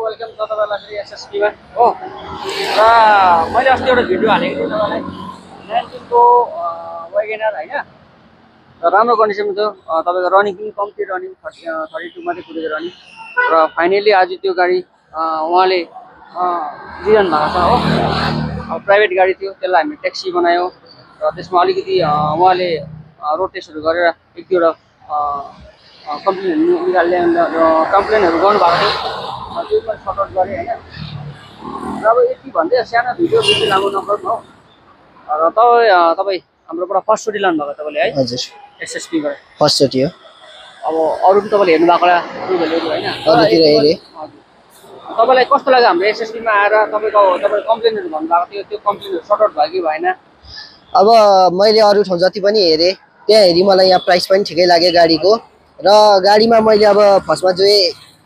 Welcome छ तपाईँलाई फेरि एसएसपीमा हो र मैले अस्ति एउटा भिडियो हालेको थिएँ तपाईँलाई 19 को वेगनर होइन र राम्रो कन्डिसनमा थियो तपाईँको रनिङ पनि कम्ती रनिङ 32 मात्रै कुदेको रनिङ र फाइनली आज त्यो गाडी उहाँले दिइरहनु भएको छ हो अब प्राइभेट गाडी थियो त्यसलाई हामी ट्याक्सी बनायौँ र त्यसमा अलिकति उहाँले रोड टेस्टहरू गरेर एक दुईवटा कम्प्लेनहरू गर्नुभएको थियो त्यो पनि सर्ट आउट गरेँ होइन र अब यति भन्दै सानो भिडियो बेसी लामो नगर्नु हो र तपाईँ हाम्रोबाट फर्स्टचोटि लानुभएको तपाईँले है हजुर एसएसपीबाट फर्स्टचोटि हो अब अरू पनि तपाईँले हेर्नु भएको होइन अरूतिर हेरेँ तपाईँलाई कस्तो लाग्यो हाम्रो एसएसपीमा आएर तपाईँले कम्प्लेनहरू भन्नुभएको थियो त्यो कम्प्लेनहरू सर्ट आउट भयो कि भएन अब मैले अरू ठाउँ जति पनि हेरेँ त्यहाँ हेरी मलाई यहाँ प्राइस पनि ठिकै लाग्यो गाडीको र गाडीमा मैले अब फर्स्टमा जो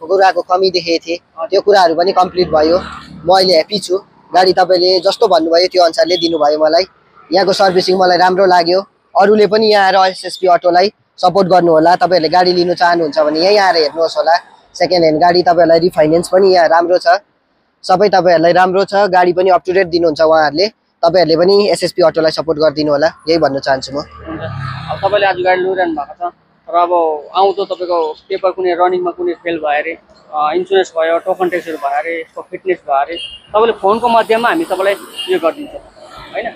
कुराको कमी देखेको थिएँ त्यो कुराहरू पनि कम्प्लिट भयो म अहिले ह्याप्पी छु गाडी तपाईँले जस्तो भन्नुभयो त्यो अनुसारले दिनुभयो मलाई यहाँको सर्भिसिङ मलाई राम्रो लाग्यो अरूले पनि यहाँ आएर एसएसपी अटोलाई सपोर्ट गर्नु होला तपाईँहरूले गाडी लिनु चाहनुहुन्छ भने यहीँ आएर हेर्नुहोस् होला सेकेन्ड ह्यान्ड गाडी तपाईँहरूलाई रिफाइनेन्स पनि यहाँ राम्रो छ सबै तपाईँहरूलाई राम्रो छ गाडी पनि अप टु डेट दिनुहुन्छ उहाँहरूले तपाईँहरूले पनि एसएसपी अटोलाई सपोर्ट गरिदिनु होला यही भन्न चाहन्छु म अब तपाईँले आज गाडी लिइरहनु भएको छ र अब आउँदो तपाईँको पेपर कुनै रनिङमा कुनै फेल भयो अरे इन्सुरेन्स भयो टोकन ट्याक्सहरू भयो अरे यसको फिटनेस भयो अरे तपाईँले फोनको माध्यममा हामी तपाईँलाई उयो गरिदिन्छौँ होइन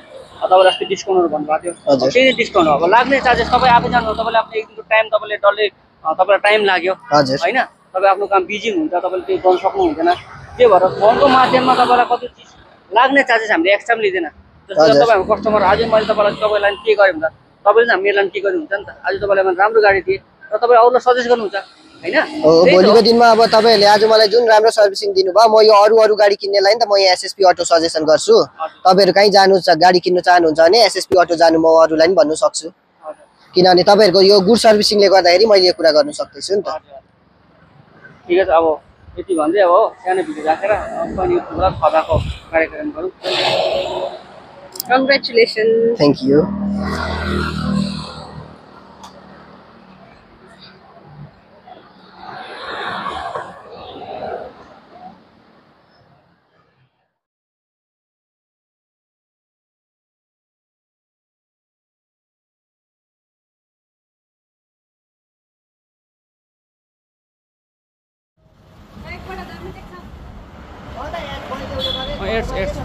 तपाईँले अस्ति डिस्काउन्टहरू भन्नुभएको थियो त्यही डिस्काउन्ट हो अब लाग्ने चार्जेस तपाईँ आफै जानु तपाईँले आफ्नो एक दिनको टाइम तपाईँले डल्लै तपाईँलाई टाइम लाग्यो होइन तपाईँ आफ्नो काम बिजी हुन्छ तपाईँले त्यो गर्न सक्नु हुँदैन त्यही भएर फोनको माध्यममा तपाईँलाई कति चिज लाग्ने चार्जेस हामीले एक्स्ट्रा पनि लिँदैन जस्तो तपाईँहरूको कस्टमर आज मैले तपाईँलाई के गरेँ हुन्छ तपाईँले चाहिँ मेरोलाई के गर्नुहुन्छ नि त आज तपाईँलाई राम्रो गाडी दिएँ र तपाईँ अरूलाई सजेस्ट गर्नुहुन्छ होइन भोलिको दिनमा अब तपाईँहरूले आज मलाई जुन राम्रो सर्भिसिङ दिनुभयो म यो अरू गाडी किन्नेलाई नि त म यहाँ एसएसपी अटो सजेसन गर्छु तपाईँहरू कहीँ जानु गाडी किन्नु चाहनुहुन्छ भने एसएसपी अटो जानु म अरूलाई पनि भन्नु सक्छु किनभने तपाईँहरूको यो गुड सर्भिसिङले गर्दाखेरि मैले यो कुरा गर्नु सक्दैछु नि त ठिकै छ अब यति भन्दै अब सानो भिडियो राखेर पनि पुरा खदाको कार्यक्रम गरौँ Congratulations. Thank you. एड्स